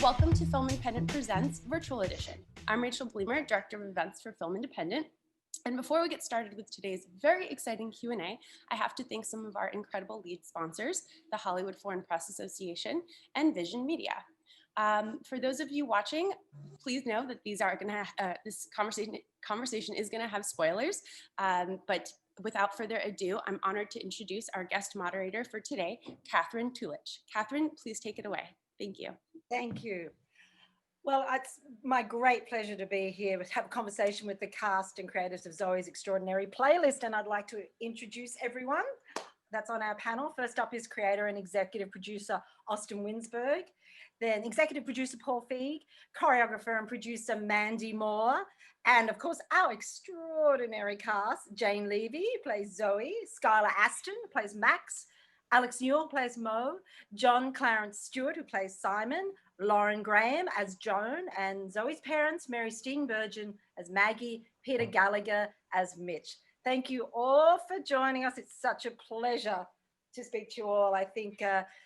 Welcome to Film Independent Presents Virtual Edition. I'm Rachel Bleemer, Director of Events for Film Independent. And before we get started with today's very exciting Q&A, I have to thank some of our incredible lead sponsors, the Hollywood Foreign Press Association and Vision Media. For those of you watching, please know that this conversation is going to have spoilers, but without further ado, I'm honored to introduce our guest moderator for today, Catherine Tulich. Catherine, please take it away. Thank you. Thank you. Well, it's my great pleasure to be here to have a conversation with the cast and creators of ZOEY'S Extraordinary Playlist, and I'd like to introduce everyone that's on our panel. First up is creator and executive producer Austin Winsberg, then executive producer Paul Feig, choreographer and producer Mandy Moore, and of course our extraordinary cast, Jane Levy plays Zoe, Skylar Astin plays Max, Alex Newell plays Mo, John Clarence Stewart, who plays Simon, Lauren Graham as Joan, and Zoe's parents, Mary Steenburgen as Maggie, Peter Gallagher as Mitch. Thank you all for joining us. It's such a pleasure to speak to you all. I think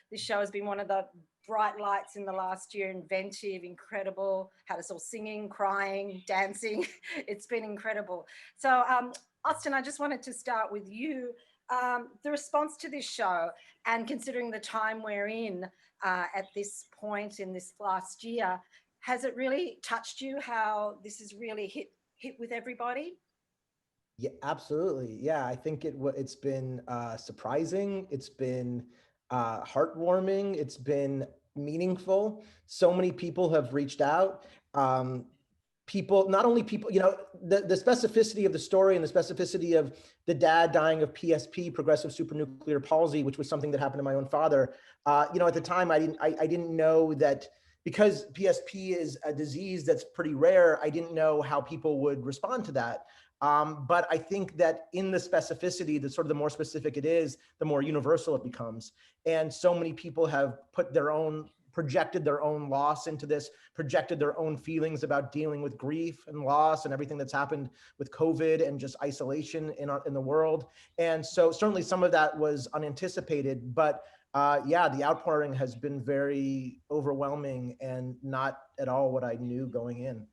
this show has been one of the bright lights in the last year, inventive, incredible, had us all singing, crying, dancing. It's been incredible. So Austin, I just wanted to start with you. The response to this show, and considering the time we're in at this point in this last year, has it really touched you how this has really hit with everybody? Yeah, absolutely. Yeah, I think it's been surprising. It's been heartwarming. It's been meaningful. So many people have reached out. Not only people, you know, the specificity of the story and the specificity of the dad dying of PSP, progressive supranuclear palsy, which was something that happened to my own father. You know, at the time, I didn't know that because PSP is a disease that's pretty rare. I didn't know how people would respond to that. But I think that in the specificity, the more specific it is, the more universal it becomes. And so many people have projected their own loss into this, projected their own feelings about dealing with grief and loss and everything that's happened with COVID and just isolation in the world. And so certainly some of that was unanticipated, but yeah, the outpouring has been very overwhelming and not at all what I knew going in.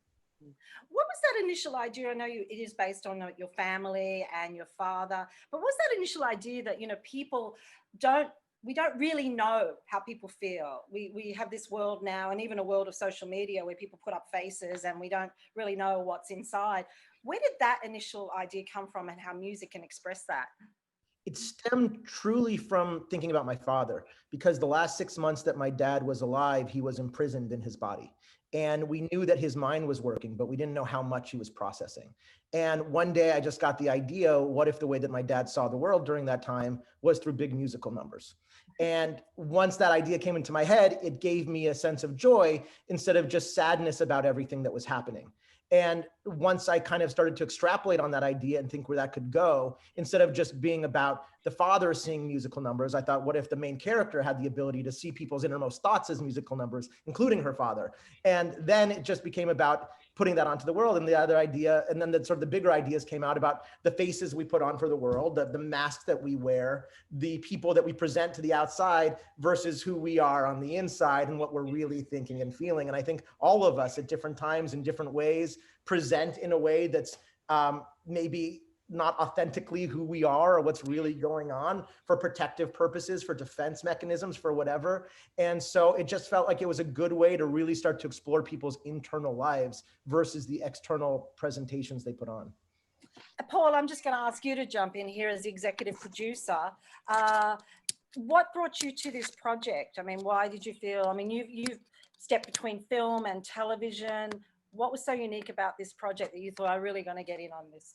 What was that initial idea? I know it is based on your family and your father, but what's that initial idea that, you know, we don't really know how people feel. We have this world now, and even a world of social media where people put up faces and we don't really know what's inside. Where did that initial idea come from, and how music can express that? It stemmed truly from thinking about my father, because the last 6 months that my dad was alive, he was imprisoned in his body. And we knew that his mind was working, but we didn't know how much he was processing. And one day I just got the idea, what if the way that my dad saw the world during that time was through big musical numbers? And once that idea came into my head, it gave me a sense of joy instead of just sadness about everything that was happening. And once I kind of started to extrapolate on that idea and think where that could go, instead of just being about the father seeing musical numbers, I thought, what if the main character had the ability to see people's innermost thoughts as musical numbers, including her father? And then it just became about putting that onto the world. And the other idea, and then the bigger ideas came out about the faces we put on for the world, the masks that we wear, the people that we present to the outside versus who we are on the inside and what we're really thinking and feeling. And I think all of us at different times in different ways present in a way that's maybe not authentically who we are or what's really going on, for protective purposes, for defense mechanisms, for whatever. And so it just felt like it was a good way to really start to explore people's internal lives versus the external presentations they put on. Paul, I'm just going to ask you to jump in here as the executive producer. What brought you to this project? I mean, why did you feel, I mean, you've stepped between film and television. What was so unique about this project that you thought, I'm really going to get in on this?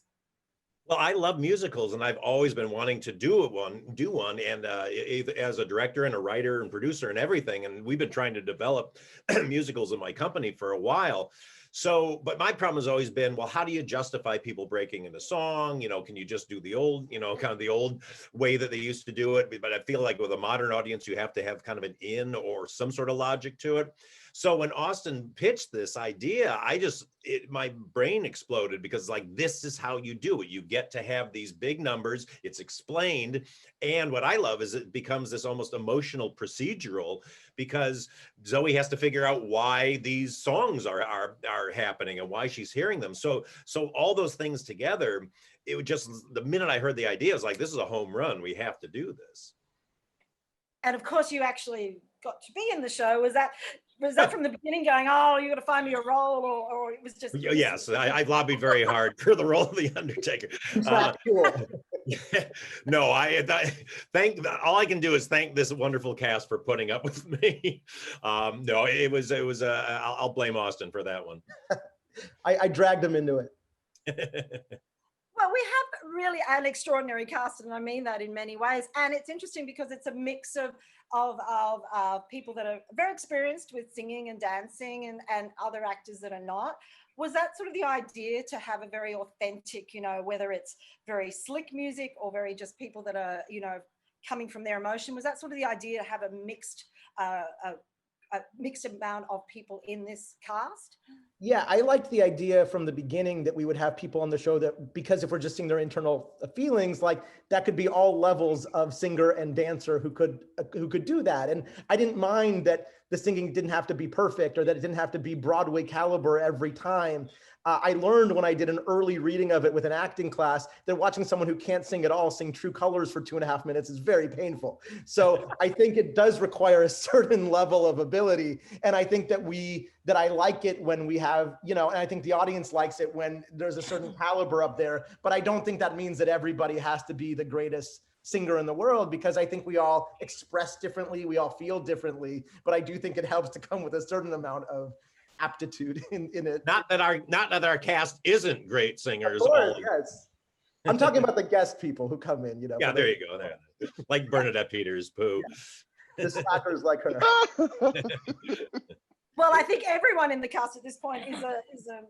Well, I love musicals, and I've always been wanting to do one, and as a director and a writer and producer and everything, and we've been trying to develop musicals in my company for a while. So, but my problem has always been, well, how do you justify people breaking into song? You know, can you just do the old, you know, kind of the old way that they used to do it? But I feel like with a modern audience, you have to have kind of an in or some sort of logic to it. So when Austin pitched this idea, my brain exploded, because like, this is how you do it. You get to have these big numbers, it's explained. And what I love is it becomes this almost emotional procedural, because Zoe has to figure out why these songs are happening and why she's hearing them. So all those things together, it would just, the minute I heard the idea, I was like, this is a home run. We have to do this. And of course, you actually got to be in the show. Was that from the beginning, going, oh, you got to find me a role, or it was just? Yes, I've lobbied very hard for the role of the Undertaker. No, all I can do is thank this wonderful cast for putting up with me. No, it was I'll blame Austin for that one. I dragged him into it. Well, we have really an extraordinary cast, and I mean that in many ways. And it's interesting because it's a mix of people that are very experienced with singing and dancing, and other actors that are not. Was that sort of the idea, to have a very authentic, whether it's very slick music or very just people that are, coming from their emotion? Was that sort of the idea, to have a mixed amount of people in this cast? Yeah, I liked the idea from the beginning that we would have people on the show that, because if we're just seeing their internal feelings, like that could be all levels of singer and dancer who could do that. And I didn't mind that the singing didn't have to be perfect, or that it didn't have to be Broadway caliber every time. I learned when I did an early reading of it with an acting class that watching someone who can't sing at all sing True Colors for 2.5 minutes is very painful. So I think it does require a certain level of ability. And I think that I like it when we have, and I think the audience likes it when there's a certain caliber up there. But I don't think that means that everybody has to be the greatest singer in the world, because I think we all express differently, we all feel differently. But I do think it helps to come with a certain amount of aptitude in it. Not that our cast isn't great singers. Of course, yes. I'm talking about the guest people who come in, Yeah, there you go. There. Like Bernadette Peters, Pooh. Yeah. The slackers like her. Well, I think everyone in the cast at this point is a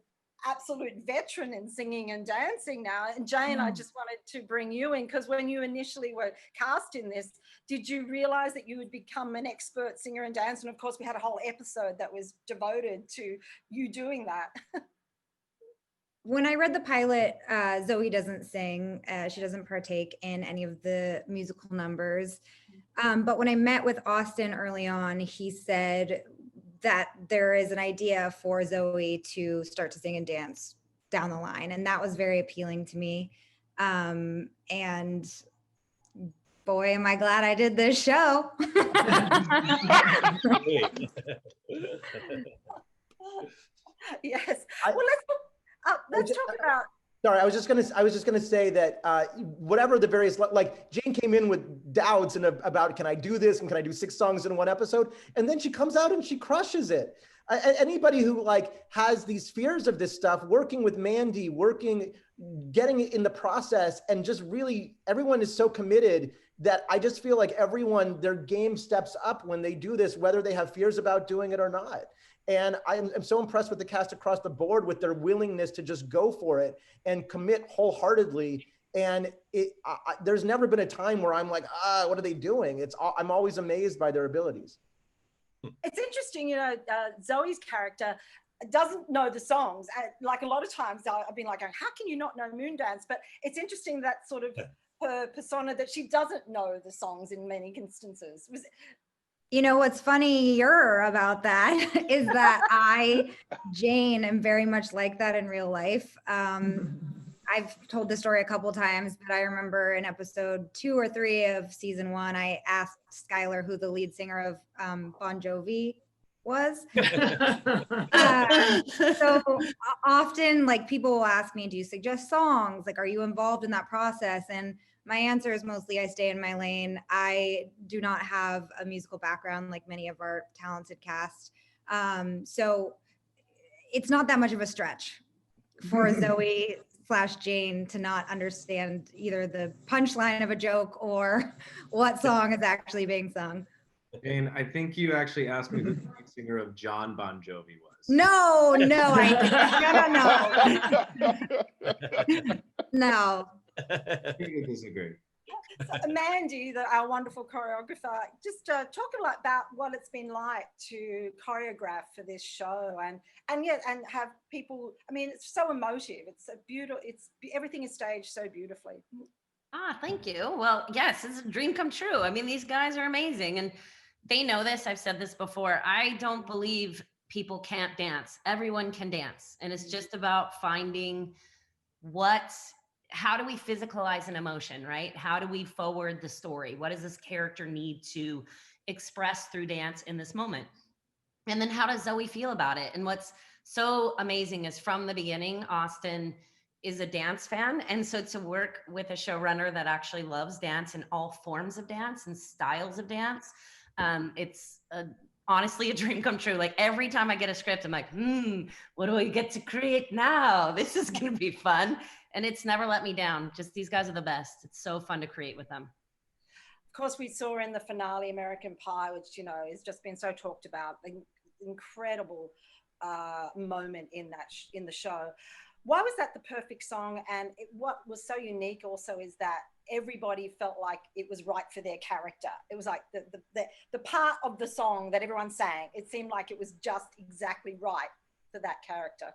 absolute veteran in singing and dancing now. And Jane, I just wanted to bring you in, because when you initially were cast in this, did you realize that you would become an expert singer and dancer? And of course, we had a whole episode that was devoted to you doing that. When I read the pilot, Zoe doesn't sing. She doesn't partake in any of the musical numbers. But when I met with Austin early on, he said that there is an idea for Zoe to start to sing and dance down the line. And that was very appealing to me. And boy, am I glad I did this show. Yes. Well, let's talk about. Sorry, I was just gonna say that whatever the various, like Jane came in with doubts about, can I do this and can I do 6 songs in one episode, and then she comes out and she crushes it. Anybody who has these fears of this stuff, working with Mandy, getting it in the process, and just really everyone is so committed that I just feel like their game steps up when they do this, whether they have fears about doing it or not. And I'm so impressed with the cast across the board with their willingness to just go for it and commit wholeheartedly. And there's never been a time where I'm like, what are they doing? I'm always amazed by their abilities. It's interesting, Zoe's character doesn't know the songs. Like a lot of times I've been like, how can you not know Moondance? But it's interesting that sort of her persona, that she doesn't know the songs in many instances. What's funnier about that is that Jane, am very much like that in real life. I've told this story a couple times, but I remember in episode 2 or 3 of season 1, I asked Skylar who the lead singer of Bon Jovi was. So often, people will ask me, do you suggest songs? Are you involved in that process? And my answer is mostly I stay in my lane. I do not have a musical background like many of our talented cast. So it's not that much of a stretch for Zoe/Jane to not understand either the punchline of a joke or what song is actually being sung. Jane, I think you actually asked me who the lead singer of John Bon Jovi was. No, I no. I think I disagree. Mandy, our wonderful choreographer, just talk a lot about what it's been like to choreograph for this show, and yet and have people. I mean, it's so emotive. It's a beautiful. Everything is staged so beautifully. Thank you. Well, yes, it's a dream come true. I mean, these guys are amazing, and they know this. I've said this before. I don't believe people can't dance. Everyone can dance, and it's just about finding how do we physicalize an emotion, right? How do we forward the story? What does this character need to express through dance in this moment? And then how does Zoe feel about it? And what's so amazing is from the beginning, Austin is a dance fan. And so to work with a showrunner that actually loves dance and all forms of dance and styles of dance, it's honestly a dream come true. Like every time I get a script, I'm like, what do I get to create now? This is going to be fun. And it's never let me down. Just these guys are the best. It's so fun to create with them. Of course, we saw in the finale American Pie, which, you know, has just been so talked about, an incredible moment in the show. Why was that the perfect song? And what was so unique also is that everybody felt like it was right for their character. It was like the part of the song that everyone sang, it seemed like it was just exactly right for that character.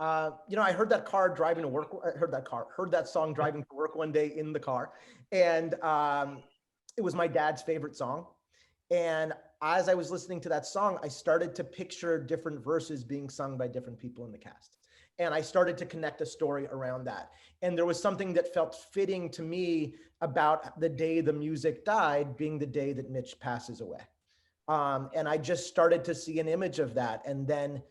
You know, I heard that car driving to work. Heard that song driving to work one day in the car. And it was my dad's favorite song. And as I was listening to that song, I started to picture different verses being sung by different people in the cast. And I started to connect a story around that. And there was something that felt fitting to me about the day the music died being the day that Mitch passes away. And I just started to see an image of that. And then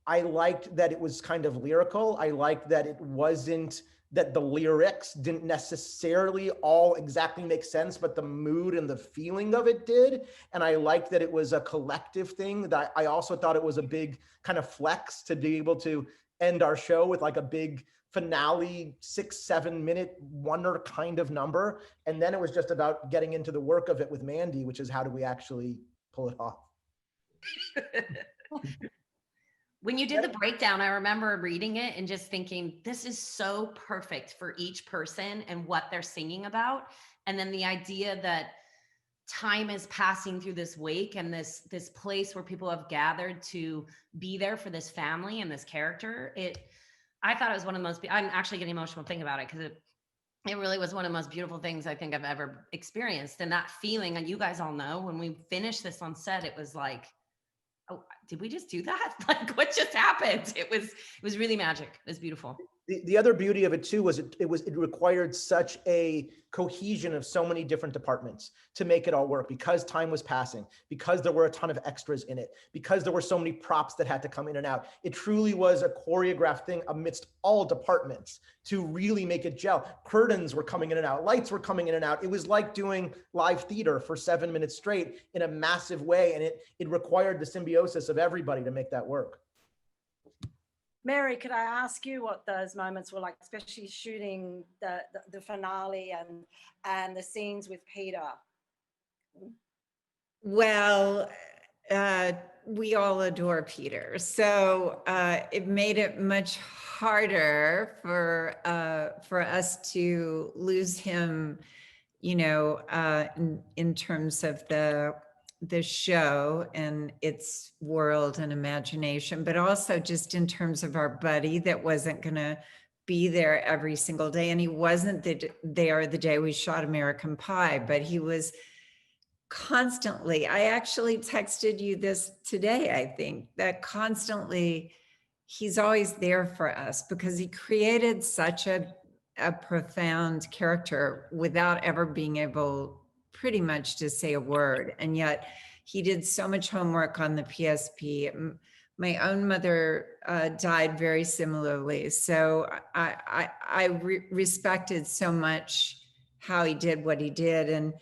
I liked that it was kind of lyrical. I liked that it wasn't, that the lyrics didn't necessarily all exactly make sense, but the mood and the feeling of it did. And I liked that it was a collective thing. That I also thought it was a big kind of flex to be able to end our show with like a big finale, 6-7 minute wonder kind of number. And then it was just about getting into the work of it with Mandy, which is how do we actually pull it off? When you did the breakdown, I remember reading it and just thinking, this is so perfect for each person and what they're singing about. And then the idea that time is passing through this wake and this place where people have gathered to be there for this family and this character. I thought it was one of the most, I'm actually getting emotional thinking about it because it really was one of the most beautiful things I think I've ever experienced. And that feeling, and you guys all know, when we finished this on set, it was like, oh, did we just do that? Like, what just happened? It was really magic. It was beautiful. The other beauty of it too was it required such a cohesion of so many different departments to make it all work, because time was passing, because there were a ton of extras in it, because there were so many props that had to come in and out. It truly was a choreographed thing amidst all departments to really make it gel. Curtains were coming in and out, lights were coming in and out. It was like doing live theater for 7 minutes straight in a massive way, and it required the symbiosis of everybody to make that work. Mary, could I ask you what those moments were like, especially shooting the finale and the scenes with Peter? Well, we all adore Peter, so it made it much harder for us to lose him, you know, in terms of the show and its world and imagination, but also just in terms of our buddy that wasn't going to be there every single day. And he wasn't there the day we shot American Pie, but he was constantly. I actually texted you this today, I think, that constantly he's always there for us because he created such a profound character without ever being able pretty much to say a word. And yet he did so much homework on the PSP. My own mother died very similarly. So I respected so much how he did what he did. And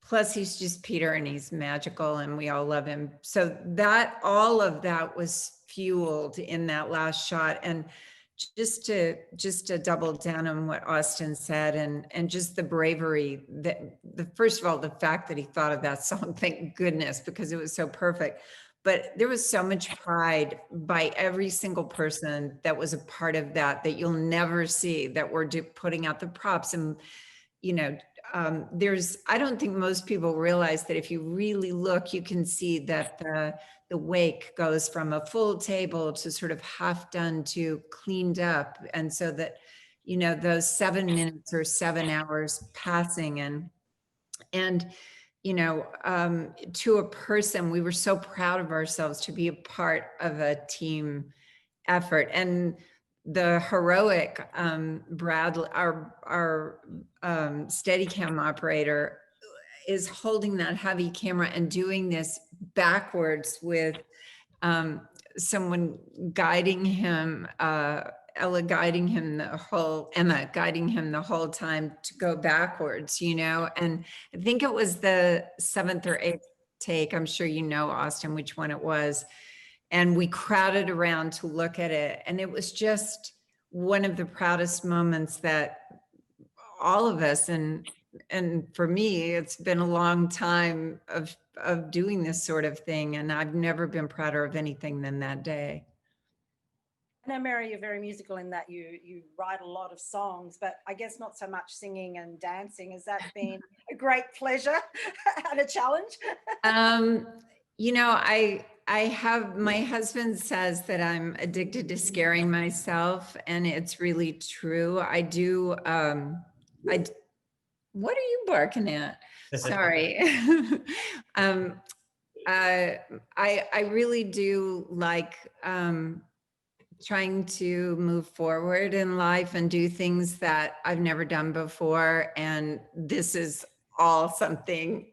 plus he's just Peter and he's magical and we all love him. So that all of that was fueled in that last shot. And just to double down on what Austin said and just the bravery that first of all, the fact that he thought of that song, thank goodness, because it was so perfect. But there was so much pride by every single person that was a part of that you'll never see, that we're putting out the props and I don't think most people realize that if you really look, you can see that the wake goes from a full table to sort of half done to cleaned up. And so that, those 7 minutes or 7 hours passing and to a person, we were so proud of ourselves to be a part of a team effort. And the heroic Bradley, our Steadicam operator, is holding that heavy camera and doing this backwards with someone guiding him, Emma guiding him the whole time to go backwards, and I think it was the 7th or 8th take. I'm sure Austin, which one it was. And we crowded around to look at it. And it was just one of the proudest moments that all of us, and for me, it's been a long time of doing this sort of thing. And I've never been prouder of anything than that day. I know, Mary, you're very musical in that you write a lot of songs, but I guess not so much singing and dancing. Has that been a great pleasure and a challenge? I have, my husband says that I'm addicted to scaring myself, and it's really true. I do. What are you barking at? Sorry. I really do like trying to move forward in life and do things that I've never done before. And this is all something,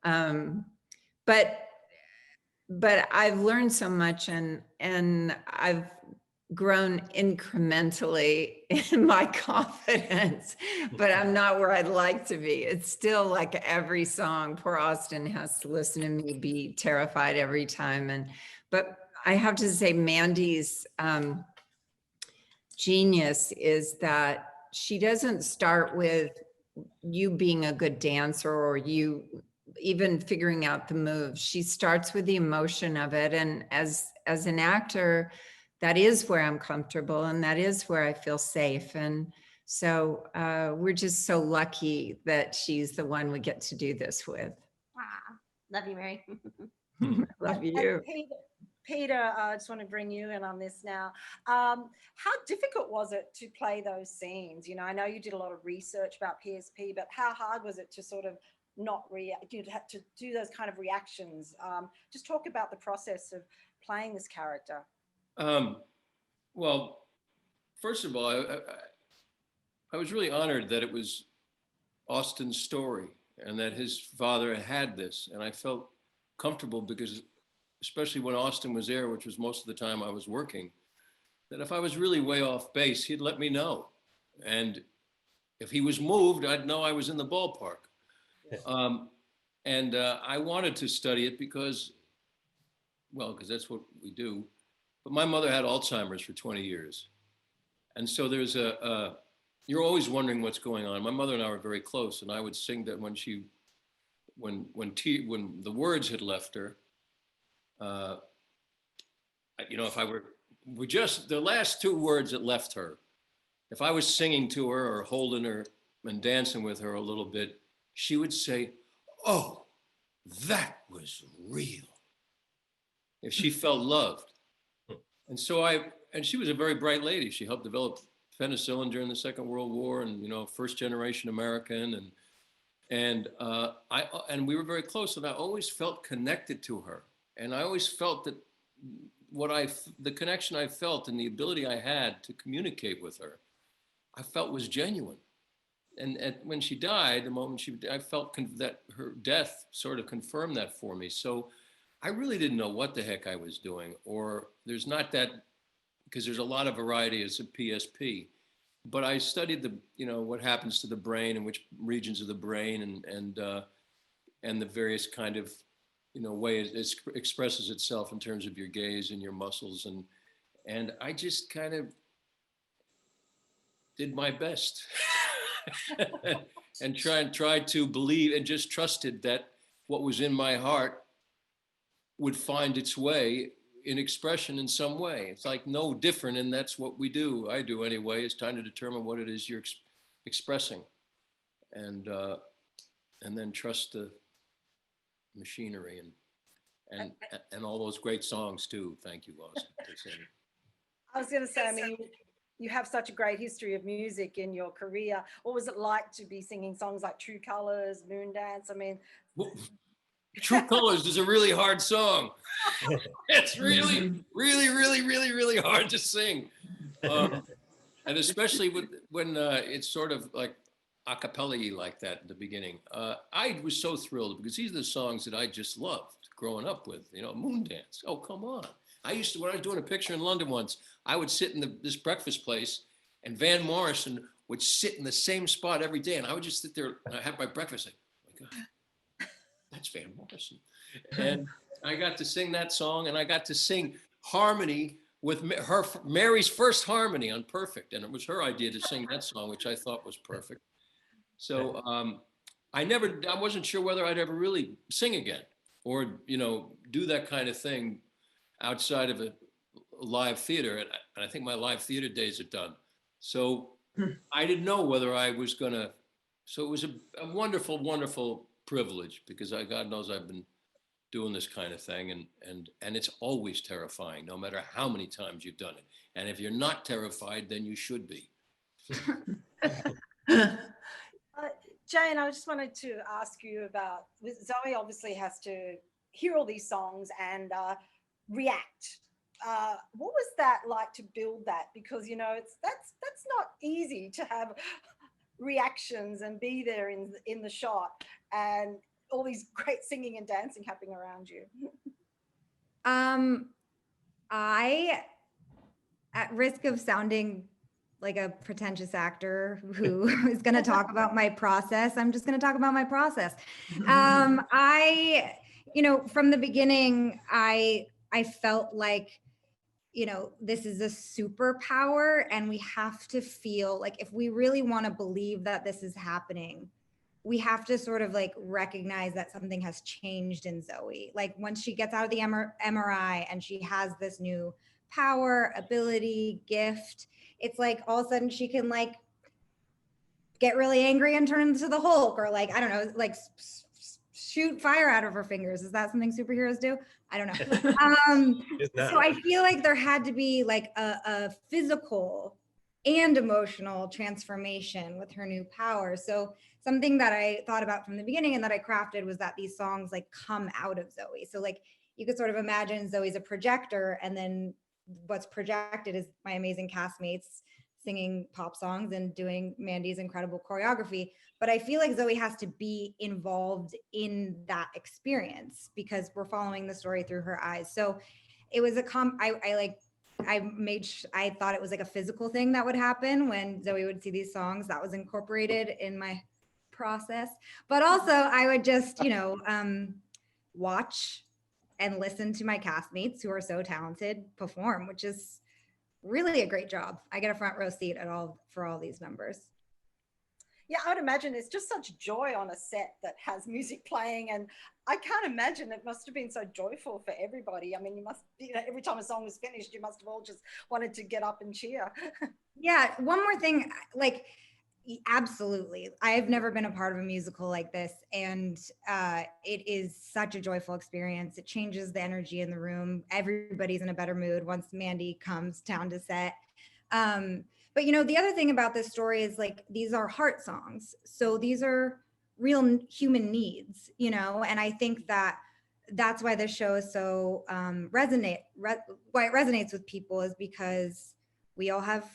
but I've learned so much, and I've grown incrementally in my confidence, but I'm not where I'd like to be. It's still like every song, poor Austin has to listen to me be terrified every time. But I have to say, Mandy's genius is that she doesn't start with you being a good dancer or you even figuring out the moves. She starts with the emotion of it. And as an actor, that is where I'm comfortable and that is where I feel safe. And so we're just so lucky that she's the one we get to do this with. Wow. Love you, Mary. Love you. Peter, I just want to bring you in on this now. How difficult was it to play those scenes? I know you did a lot of research about PSP, but how hard was it to sort of not react? You'd have to do those kind of reactions. Just talk about the process of playing this character. Well, first of all, I was really honored that it was Austin's story and that his father had this. And I felt comfortable because, especially when Austin was there, which was most of the time I was working, that if I was really way off base, he'd let me know. And if he was moved, I'd know I was in the ballpark. I wanted to study it because that's what we do. But my mother had Alzheimer's for 20 years. And so there's you're always wondering what's going on. My mother and I were very close, and I would sing that when the words had left her, if I were just the last 2 words that left her, if I was singing to her or holding her and dancing with her a little bit, she would say, "Oh, that was real." If she felt loved. And so and she was a very bright lady. She helped develop penicillin during the Second World War, and first generation American, and we were very close, and I always felt connected to her. And I always felt that the connection I felt and the ability I had to communicate with her, I felt was genuine. And when she died, the moment I felt that her death sort of confirmed that for me. So I really didn't know what the heck I was doing, or there's not that, because there's a lot of variety as a PSP. But I studied what happens to the brain and which regions of the brain and the various kind of way it expresses itself in terms of your gaze and your muscles, and I just kind of did my best and tried to believe and just trusted that what was in my heart would find its way in expression in some way. It's like no different, and that's what we do. I do anyway, is trying to determine what it is you're expressing. and then trust the machinery and all those great songs too. Thank you, Austin, for singing. I was going to say, I mean, you have such a great history of music in your career. What was it like to be singing songs like True Colors, Moondance? I mean, Well, True Colors is a really hard song. It's really, really, really, really, really hard to sing. And especially when it's sort of like a cappella-y like that at the beginning. I was so thrilled because these are the songs that I just loved growing up with, you know, Moondance. Oh, come on. I used to, when I was doing a picture in London once, I would sit in this breakfast place and Van Morrison would sit in the same spot every day. And I would just sit there and I had my breakfast like, oh my God, that's Van Morrison. And I got to sing that song and I got to sing harmony with Mary's first harmony on Perfect. And it was her idea to sing that song, which I thought was perfect. So I wasn't sure whether I'd ever really sing again or, you know, do that kind of thing outside of a live theater. And I think my live theater days are done. So I didn't know whether I was gonna, so it was a wonderful, wonderful privilege because God knows I've been doing this kind of thing and it's always terrifying, no matter how many times you've done it. And if you're not terrified, then you should be. Jane, I just wanted to ask you about, Zoe obviously has to hear all these songs and react. What was that like to build that? Because, you know, that's not easy to have reactions and be there in the shot and all these great singing and dancing happening around you. I, at risk of sounding like a pretentious actor who is going to talk about my process, I'm just going to talk about my process. You know, from the beginning, I felt like, you know, this is a superpower and we have to feel like if we really want to believe that this is happening, we have to sort of like recognize that something has changed in Zoe. Like once she gets out of the MRI and she has this new power, ability, gift, it's like all of a sudden she can like get really angry and turn into the Hulk or like, I don't know, like shoot fire out of her fingers. Is that something superheroes do? I don't know. So I feel like there had to be like a physical and emotional transformation with her new power. So something that I thought about from the beginning and that I crafted was that these songs like come out of Zoe. So like you could sort of imagine Zoe's a projector and then what's projected is my amazing castmates singing pop songs and doing Mandy's incredible choreography. But I feel like Zoe has to be involved in that experience because we're following the story through her eyes. So it was I thought it was like a physical thing that would happen when Zoe would see these songs. That was incorporated in my process. But also I would just, you know, watch and listen to my castmates who are so talented perform, which is really a great job. I get a front row seat for all these numbers. Yeah, I would imagine it's just such joy on a set that has music playing. And I can't imagine it must have been so joyful for everybody. I mean, you must, you know, every time a song was finished, you must have all just wanted to get up and cheer. Yeah, one more thing, like, absolutely. I've never been a part of a musical like this. And it is such a joyful experience. It changes the energy in the room. Everybody's in a better mood once Mandy comes down to set. But, you know, the other thing about this story is like, these are heart songs. So these are real human needs, you know, and I think that that's why this show is so why it resonates with people is because we all have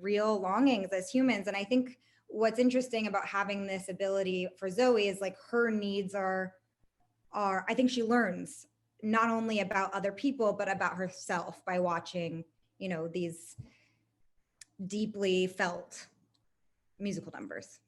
real longings as humans. And I think what's interesting about having this ability for Zoe is like her needs are I think she learns not only about other people, but about herself by watching, you know, these deeply felt musical numbers.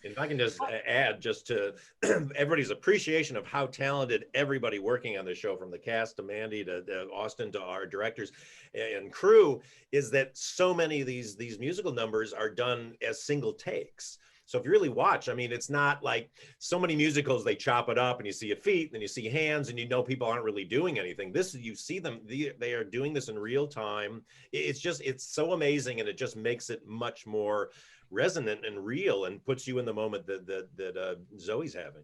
If I can just add just to everybody's appreciation of how talented everybody working on the show, from the cast to Mandy to Austin to our directors and crew, is that so many of these musical numbers are done as single takes. So if you really watch, I mean, it's not like so many musicals, they chop it up and you see feet, then you see hands, and you know people aren't really doing anything. This, you see them, they are doing this in real time. It's so amazing, and it just makes it much more resonant and real and puts you in the moment that Zoe's having.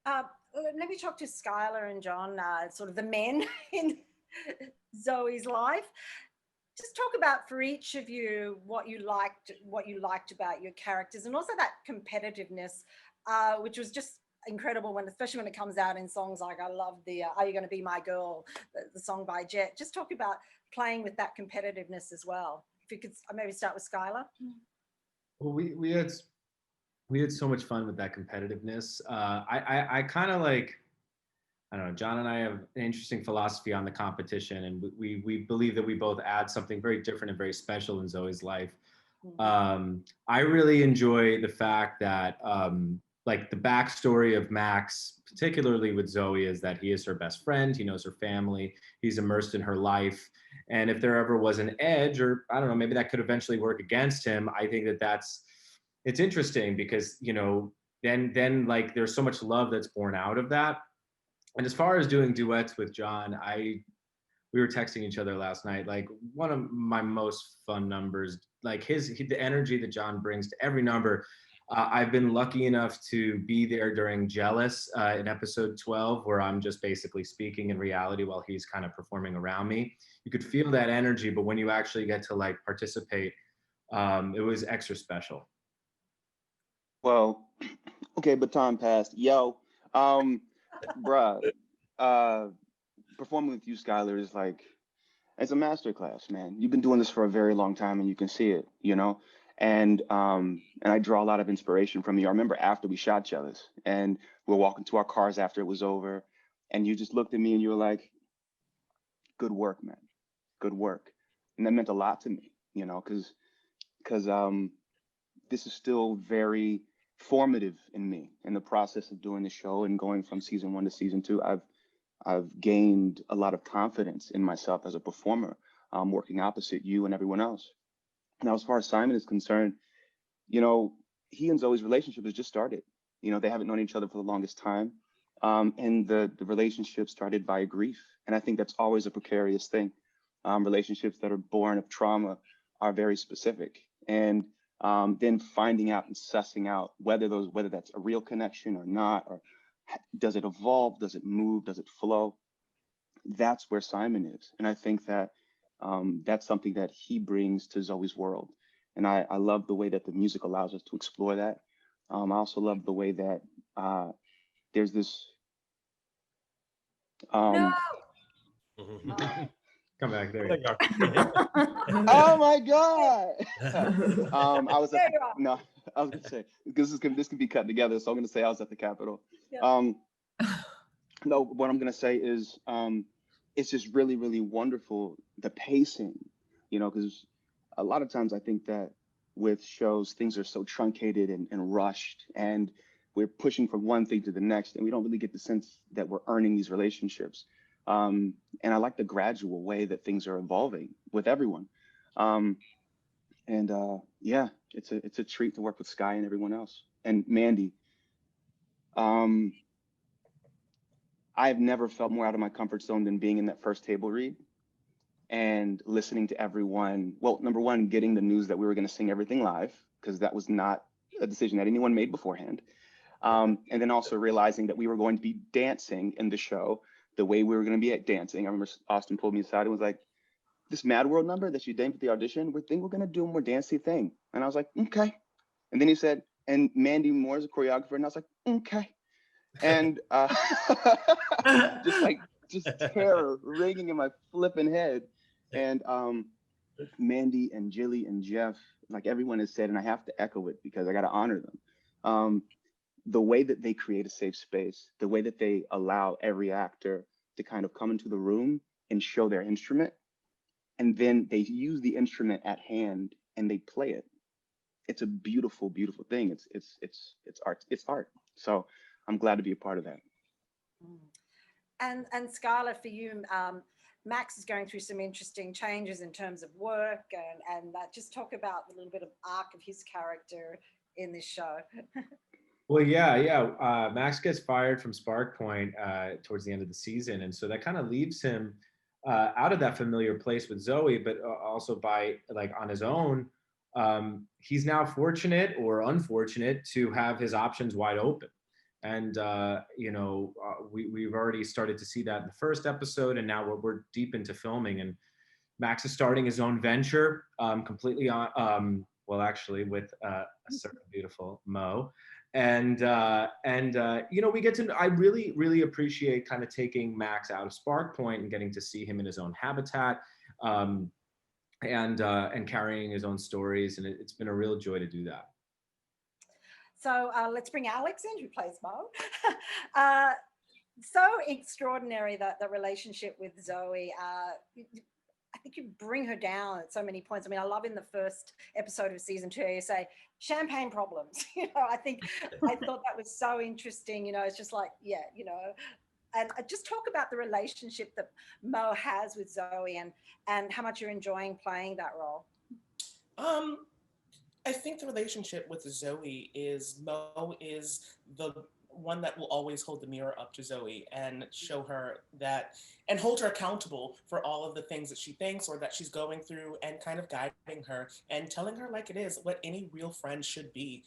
Let me talk to Skylar and John, sort of the men in Zoe's life. Just talk about for each of you what you liked about your characters, and also that competitiveness, which was just incredible especially when it comes out in songs like I love the Are You Gonna Be My Girl, the song by Jet. Just talk about playing with that competitiveness as well. If you could maybe start with Skylar. Well, we had so much fun with that competitiveness. I kind of like, I don't know, John and I have an interesting philosophy on the competition, and we believe that we both add something very different and very special in Zoe's life. I really enjoy the fact that like the backstory of Max, particularly with Zoe, is that he is her best friend. He knows her family. He's immersed in her life. And if there ever was an edge, or I don't know, maybe that could eventually work against him, I think it's interesting because, you know, then like there's so much love that's born out of that. And as far as doing duets with John, we were texting each other last night, like one of my most fun numbers, like the energy that John brings to every number. I've been lucky enough to be there during Jealous in episode 12, where I'm just basically speaking in reality while he's kind of performing around me. You could feel that energy, but when you actually get to like participate, it was extra special. Well, okay, baton passed. Yo, bruh, performing with you, Skylar, is like, it's a masterclass, man. You've been doing this for a very long time and you can see it, you know? And I draw a lot of inspiration from you. I remember after we shot Jealous and we were walking to our cars after it was over, and you just looked at me and you were like, good work, man, good work. And that meant a lot to me, you know, because this is still very formative in me in the process of doing the show and going from season 1 to season 2. I've gained a lot of confidence in myself as a performer, working opposite you and everyone else. Now, as far as Simon is concerned, you know, he and Zoe's relationship has just started. You know, they haven't known each other for the longest time. And the relationship started via grief. And I think that's always a precarious thing. Relationships that are born of trauma are very specific. And then finding out and sussing out whether that's a real connection or not, or does it evolve, does it move, does it flow? That's where Simon is. And I think that that's something that he brings to Zoe's world. And I love the way that the music allows us to explore that. I also love the way that there's this. No. Come back there. You go. Oh my God! I was gonna say this can be cut together, so I'm gonna say I was at the Capitol. Yeah. No, what I'm gonna say is it's just really, really wonderful, the pacing, you know, because a lot of times I think that with shows things are so truncated and rushed, and we're pushing from one thing to the next, and we don't really get the sense that we're earning these relationships. And I like the gradual way that things are evolving with everyone. Yeah, it's a treat to work with Sky and everyone else. And Mandy, I've never felt more out of my comfort zone than being in that first table read and listening to everyone. Well, number one, getting the news that we were going to sing everything live, because that was not a decision that anyone made beforehand. And then also realizing that we were going to be dancing in the show the way we were going to be at dancing. I remember Austin pulled me aside and was like, this Mad World number that you did for the audition, we think we're going to do a more dancey thing. And I was like, okay. And then he said, and Mandy Moore is a choreographer. And I was like, okay. And just terror ringing in my flipping head. And Mandy and Jilly and Jeff, like everyone has said, and I have to echo it because I got to honor them. The way that they create a safe space, the way that they allow every actor to kind of come into the room and show their instrument, and then they use the instrument at hand and they play it. It's a beautiful, beautiful thing. It's art. It's art. So I'm glad to be a part of that. And Skylar, for you, Max is going through some interesting changes in terms of work, and just talk about a little bit of arc of his character in this show. Well, yeah. Max gets fired from Spark Point towards the end of the season, and so that kind of leaves him out of that familiar place with Zoe, but also by like on his own, He's now fortunate or unfortunate to have his options wide open. And, we've already started to see that in the first episode, and now we're deep into filming, and Max is starting his own venture, completely on, actually with a certain beautiful Mo. And we get to, I really, really appreciate kind of taking Max out of Spark Point and getting to see him in his own habitat, and carrying his own stories. And it's been a real joy to do that. So let's bring Alex in, who plays Mo. So extraordinary, that the relationship with Zoe. I think you bring her down at so many points. I mean, I love in the first episode of season 2, you say champagne problems. I thought that was so interesting. It's just like, yeah, and just talk about the relationship that Mo has with Zoe, and how much you're enjoying playing that role. I think the relationship with Zoe is Mo is the one that will always hold the mirror up to Zoe and show her that, and hold her accountable for all of the things that she thinks or that she's going through, and kind of guiding her and telling her like it is, what any real friend should be.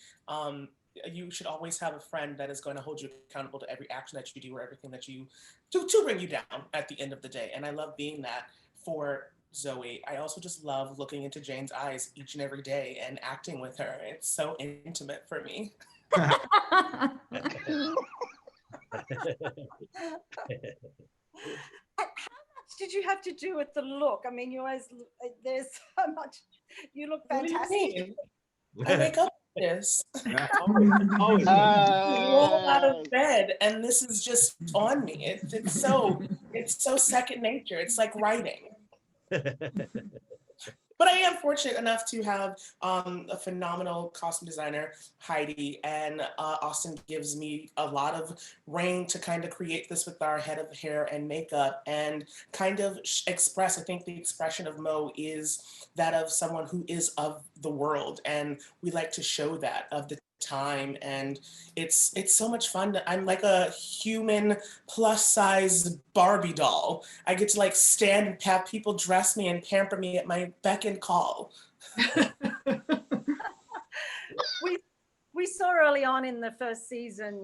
You should always have a friend that is going to hold you accountable to every action that you do or everything that you do to bring you down at the end of the day. And I love being that for Zoe. I also just love looking into Jane's eyes each and every day and acting with her. It's so intimate for me. How much did you have to do with the look? I mean, there's so much. You look fantastic. I wake up with this. Always. Roll out of bed, and this is just on me. It's so second nature. It's like writing. But I am fortunate enough to have a phenomenal costume designer, Heidi, and Austin gives me a lot of reign to kind of create this with our head of hair and makeup and kind of express. I think the expression of Mo is that of someone who is of the world, and we like to show that of the time, and it's so much fun. I'm like a human plus size Barbie doll. I get to like stand and have people dress me and pamper me at my beck and call. we saw early on in the first season,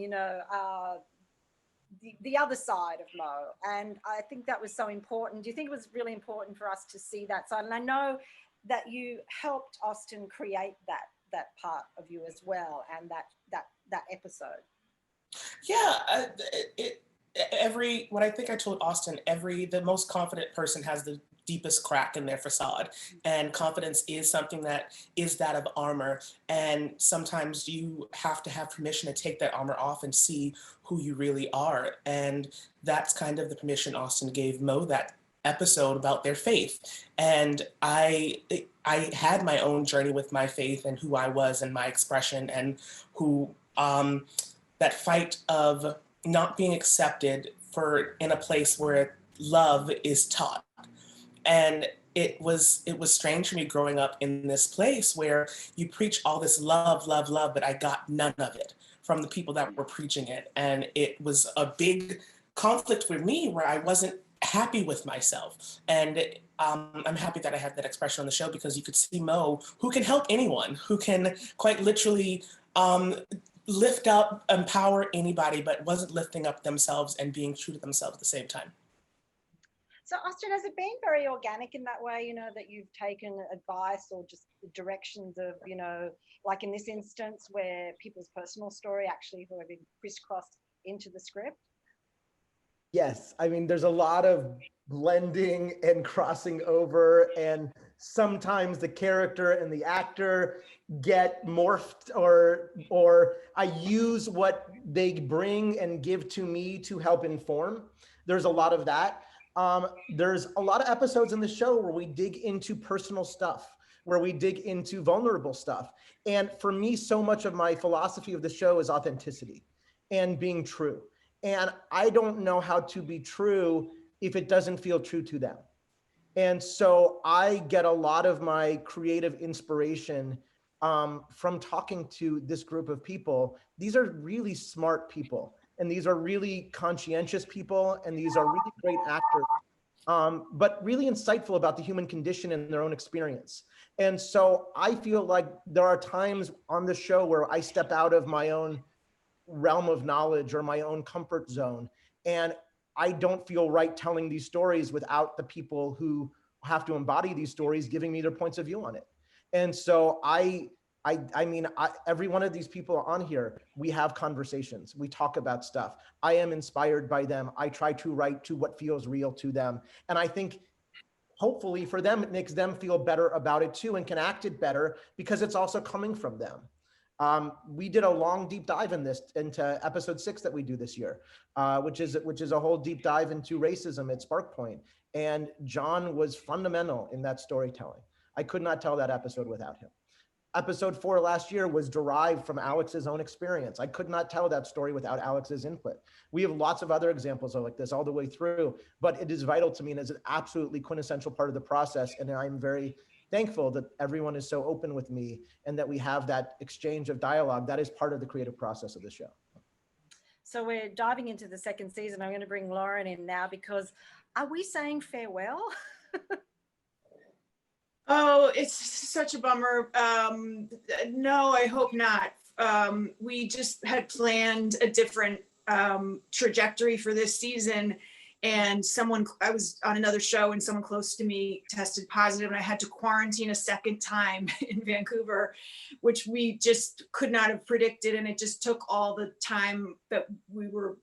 the other side of Mo, and I think that was so important. Do you think it was really important for us to see that side? And I know that you helped Austin create that part of you as well, and that episode. Yeah, what I think I told Austin, the most confident person has the deepest crack in their facade, and confidence is something that is that of armor, and sometimes you have to have permission to take that armor off and see who you really are, and that's kind of the permission Austin gave Mo that episode about their faith. And I had my own journey with my faith and who I was and my expression, and who that fight of not being accepted in a place where love is taught. And it was strange for me growing up in this place where you preach all this love, love, love, but I got none of it from the people that were preaching it. And it was a big conflict for me where I wasn't happy with myself. And I'm happy that I had that expression on the show, because you could see Mo, who can help anyone, who can quite literally lift up, empower anybody, but wasn't lifting up themselves and being true to themselves at the same time. So Austin, has it been very organic in that way, that you've taken advice or just directions of, like in this instance where people's personal story actually who have been crisscrossed into the script? Yes, I mean, there's a lot of blending and crossing over, and sometimes the character and the actor get morphed, or I use what they bring and give to me to help inform. There's a lot of that. There's a lot of episodes in the show where we dig into personal stuff, where we dig into vulnerable stuff. And for me, so much of my philosophy of the show is authenticity and being true. And I don't know how to be true if it doesn't feel true to them. And so I get a lot of my creative inspiration from talking to this group of people. These are really smart people, and these are really conscientious people, and these are really great actors. but really insightful about the human condition and their own experience. And so I feel like there are times on the show where I step out of my own realm of knowledge or my own comfort zone, and I don't feel right telling these stories without the people who have to embody these stories giving me their points of view on it. And so every one of these people on here, we have conversations, we talk about stuff. I am inspired by them. I try to write to what feels real to them. And I think hopefully for them, it makes them feel better about it too and can act it better because it's also coming from them. We did a long deep dive into episode 6 that we do this year, which is a whole deep dive into racism at Spark Point. And John was fundamental in that storytelling. I could not tell that episode without him. Episode 4 last year was derived from Alex's own experience. I could not tell that story without Alex's input. We have lots of other examples of like this all the way through, but it is vital to me and is an absolutely quintessential part of the process. And I'm very thankful that everyone is so open with me and that we have that exchange of dialogue. That is part of the creative process of the show. So we're diving into the second season. I'm going to bring Lauren in now because are we saying farewell? Oh, it's such a bummer. No, I hope not. We just had planned a different trajectory for this season. And I was on another show and someone close to me tested positive and I had to quarantine a second time in Vancouver, which we just could not have predicted. And it just took all the time that we were,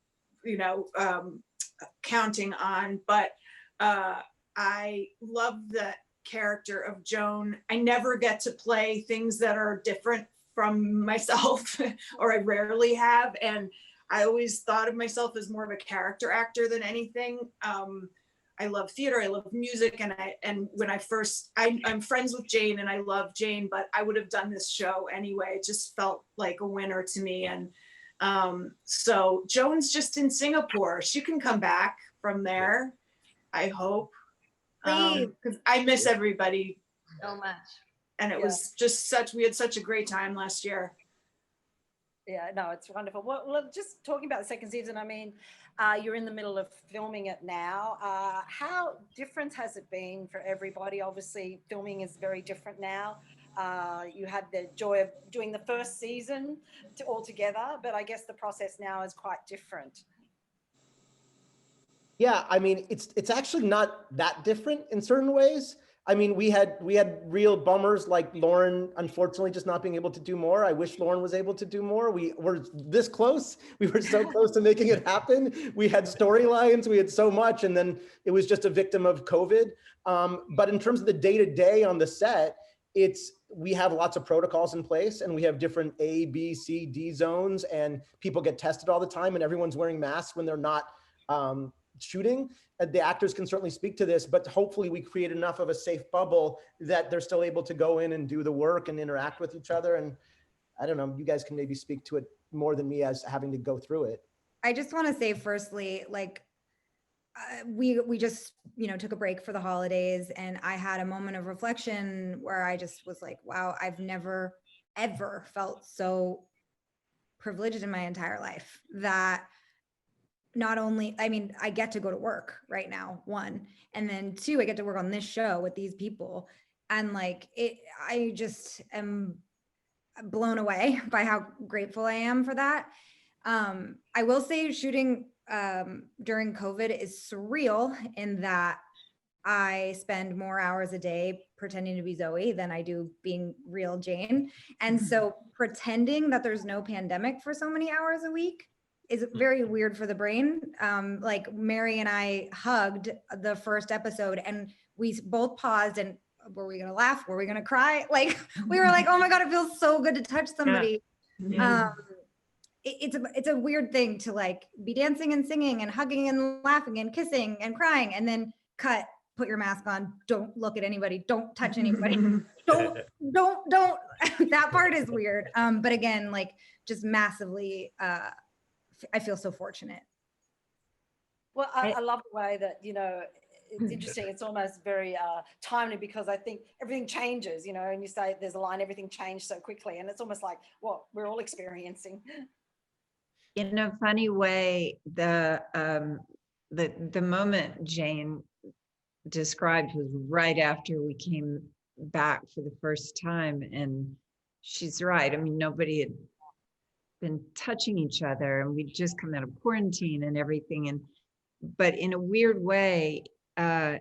counting on. But I love that character of Joan. I never get to play things that are different from myself, or I rarely have. And I always thought of myself as more of a character actor than anything. I love theater, I love music, and when I'm friends with Jane and I love Jane, but I would have done this show anyway. It just felt like a winner to me. And so Joan's just in Singapore. She can come back from there, I hope. Because I miss everybody so much. And it was just we had such a great time last year. Yeah, no, it's wonderful. Well, just talking about the second season, I mean, you're in the middle of filming it now. How different has it been for everybody? Obviously, filming is very different now. You had the joy of doing the first season all together, but I guess the process now is quite different. Yeah, I mean, it's actually not that different in certain ways. I mean, we had real bummers like Lauren, unfortunately, just not being able to do more. I wish Lauren was able to do more. We were this close. We were so close to making it happen. We had storylines, we had so much, and then it was just a victim of COVID. But in terms of the day-to-day on the set, we have lots of protocols in place and we have different A, B, C, D zones, and people get tested all the time and everyone's wearing masks when they're not shooting. The actors can certainly speak to this, but hopefully we create enough of a safe bubble that they're still able to go in and do the work and interact with each other. And I don't know, you guys can maybe speak to it more than me as having to go through it. I just want to say firstly, like we just, took a break for the holidays and I had a moment of reflection where I just was like, wow, I've never, ever felt so privileged in my entire life that not only, I mean, I get to go to work right now, 1, and then 2, I get to work on this show with these people. And like I just am blown away by how grateful I am for that. I will say shooting during COVID is surreal in that I spend more hours a day pretending to be Zoe than I do being real Jane. And so pretending that there's no pandemic for so many hours a week is very weird for the brain. Like Mary and I hugged the first episode and we both paused and were we gonna laugh? Were we gonna cry? Like we were like, oh my God, it feels so good to touch somebody. Yeah. It's a weird thing to like be dancing and singing and hugging and laughing and kissing and crying and then cut, put your mask on, don't look at anybody, don't touch anybody, don't. That part is weird. But again, like just massively, I feel so fortunate. Well, I love the way that, it's interesting. It's almost very timely because I think everything changes, and you say there's a line, everything changed so quickly. And it's almost like what we're all experiencing. In a funny way, the moment Jane described was right after we came back for the first time. And she's right. I mean, nobody had been touching each other, and we'd just come out of quarantine and everything. But in a weird way, I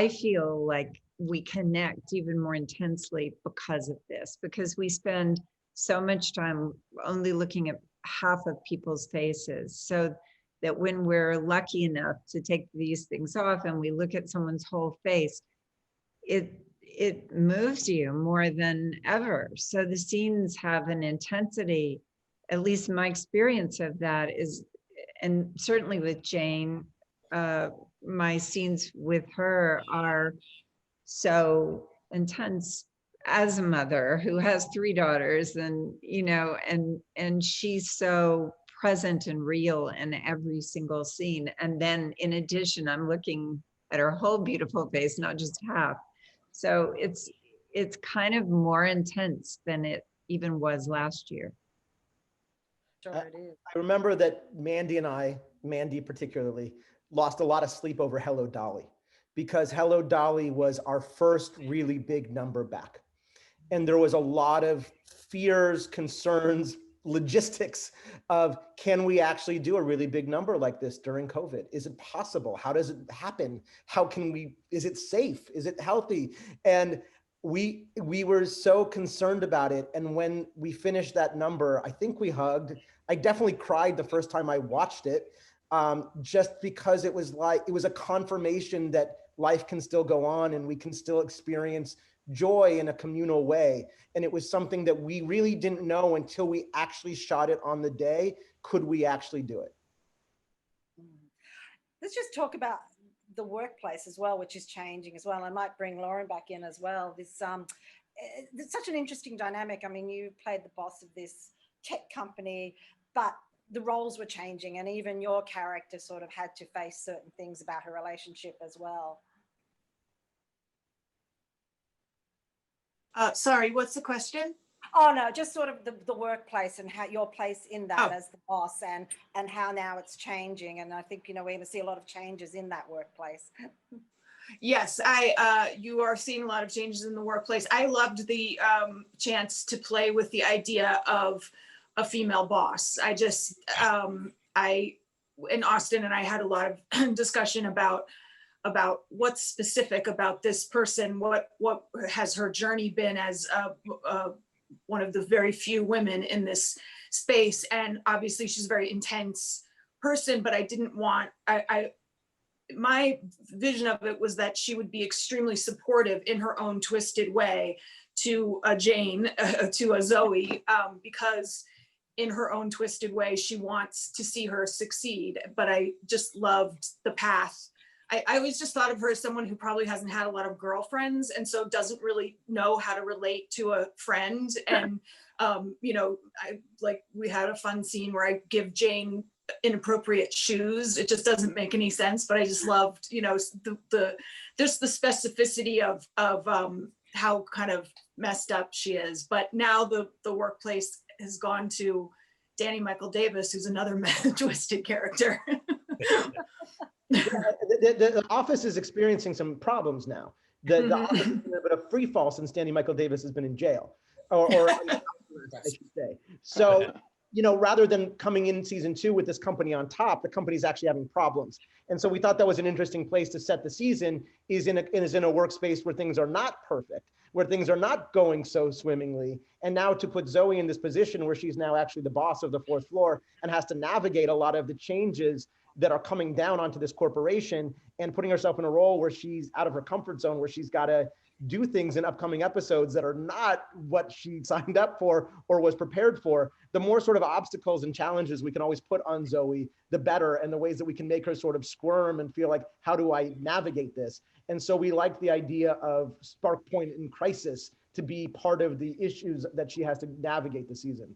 feel like we connect even more intensely because of this, because we spend so much time only looking at half of people's faces, so that when we're lucky enough to take these things off and we look at someone's whole face, it moves you more than ever. So the scenes have an intensity, at least my experience of that is, and certainly with Jane, my scenes with her are so intense as a mother who has 3 daughters, and and she's so present and real in every single scene. And then in addition, I'm looking at her whole beautiful face, not just half. So it's kind of more intense than it even was last year. Sure it is. I remember that Mandy particularly, lost a lot of sleep over Hello Dolly, because Hello Dolly was our first really big number back. And there was a lot of fears, concerns, logistics of, can we actually do a really big number like this during COVID? Is it possible? How does it happen? Is it safe? Is it healthy? And we were so concerned about it. And when we finished that number, I think we hugged. I definitely cried the first time I watched it, just because it was a confirmation that life can still go on and we can still experience joy in a communal way. And it was something that we really didn't know until we actually shot it on the day. Could we actually do it? Let's just talk about the workplace as well, which is changing as well. I might bring Lauren back in as well. It's such an interesting dynamic. I mean, you played the boss of this tech company, but the roles were changing, and even your character sort of had to face certain things about her relationship as well. Sorry, what's the question? Oh no, just sort of the workplace and how your place in that as the boss, and how now it's changing. And I think, we're going to see a lot of changes in that workplace. Yes, you are seeing a lot of changes in the workplace. I loved the chance to play with the idea of a female boss. And Austin and I had a lot of discussion about what's specific about this person, what has her journey been as one of the very few women in this space. And obviously she's a very intense person, but I didn't want, my vision of it was that she would be extremely supportive in her own twisted way to a Jane, to a Zoe, because in her own twisted way, she wants to see her succeed. But I just loved the path. I always just thought of her as someone who probably hasn't had a lot of girlfriends, and so doesn't really know how to relate to a friend. And, we had a fun scene where I give Jane inappropriate shoes. It just doesn't make any sense, but I just loved, just the specificity of how kind of messed up she is. But now the workplace has gone to Danny Michael Davis, who's another twisted character. The office is experiencing some problems now. The office is in a bit of free fall since Danny Michael Davis has been in jail, or I should say. So, rather than coming in season 2 with this company on top, the company's actually having problems. And so we thought that was an interesting place to set the season, is in a workspace where things are not perfect, where things are not going so swimmingly. And now to put Zoe in this position where she's now actually the boss of the 4th floor and has to navigate a lot of the changes that are coming down onto this corporation, and putting herself in a role where she's out of her comfort zone, where she's got to do things in upcoming episodes that are not what she signed up for or was prepared for. The more sort of obstacles and challenges we can always put on Zoe, the better, and the ways that we can make her sort of squirm and feel like, how do I navigate this? And so we like the idea of Spark Point in Crisis to be part of the issues that she has to navigate the season.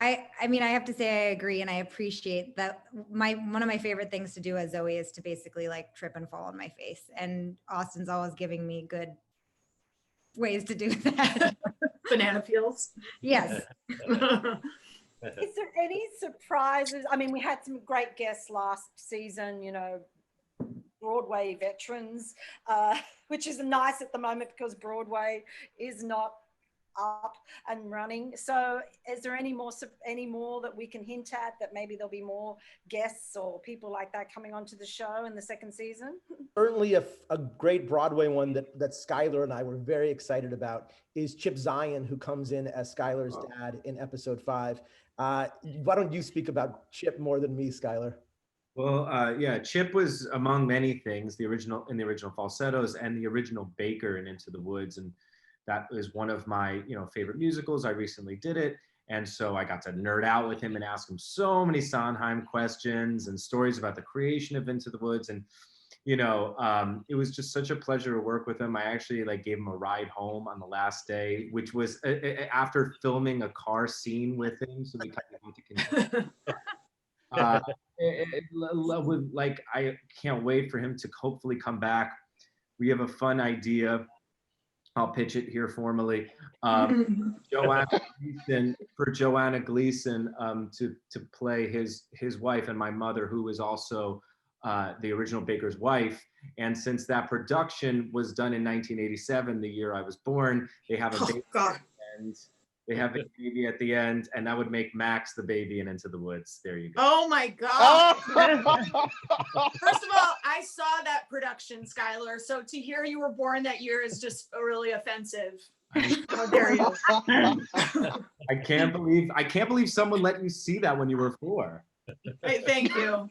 I mean, I have to say I agree, and I appreciate that. One of my favorite things to do as Zoe is to basically like trip and fall on my face, and Austin's always giving me good ways to do that. Banana peels. Yes. Is there any surprises? I mean, we had some great guests last season, Broadway veterans, which is nice at the moment because Broadway is not up and running. So is there any more that we can hint at that maybe there'll be more guests or people like that coming onto the show in the second season? Certainly a great Broadway one that Skylar and I were very excited about is Chip Zion, who comes in as Skylar's dad in episode 5. Why don't you speak about Chip more than me, Skylar? Well, yeah, Chip was among many things, the original Falsettos and the original Baker in Into the Woods. And that is one of my, favorite musicals. I recently did it. And so I got to nerd out with him and ask him so many Sondheim questions and stories about the creation of Into the Woods. And, it was just such a pleasure to work with him. I actually gave him a ride home on the last day, which was after filming a car scene with him. So we kind of I can't wait for him to hopefully come back. We have a fun idea. I'll pitch it here formally. Joanna Gleason to play his wife and my mother, who is also the original Baker's wife. And since that production was done in 1987, the year I was born, they have a baby and they have a baby at the end, and that would make Max the baby in Into the Woods. There you go. Oh my God. First of all, I saw that production, Skylar. So to hear you were born that year is just really offensive. How dare you? I can't believe someone let you see that when you were 4. Hey, thank you.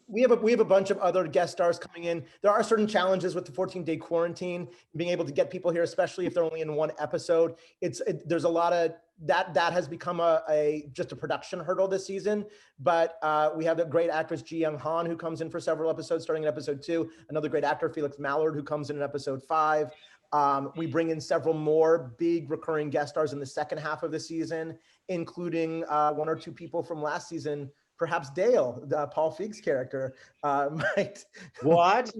We have a bunch of other guest stars coming in. There are certain challenges with the 14-day quarantine, being able to get people here, especially if they're only in one episode. There's a lot of that has become just a production hurdle this season. But we have the great actress Ji Young Han, who comes in for several episodes, starting in episode 2. Another great actor, Felix Mallard, who comes in episode 5. We bring in several more big recurring guest stars in the second half of the season, including 1 or 2 people from last season. Perhaps Dale, Paul Feig's character, might. What?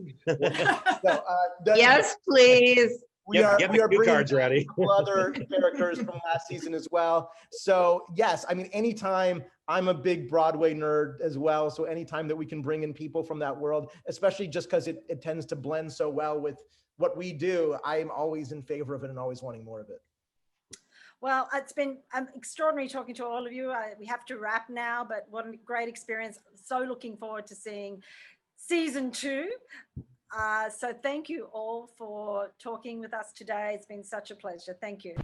Yes, please. We are bringing cards ready. other characters from last season as well. So yes, I mean, anytime, I'm a big Broadway nerd as well. So anytime that we can bring in people from that world, especially just because it tends to blend so well with what we do, I'm always in favor of it and always wanting more of it. Well, it's been extraordinary talking to all of you. We have to wrap now, but what a great experience. So looking forward to seeing season 2. So thank you all for talking with us today. It's been such a pleasure. Thank you.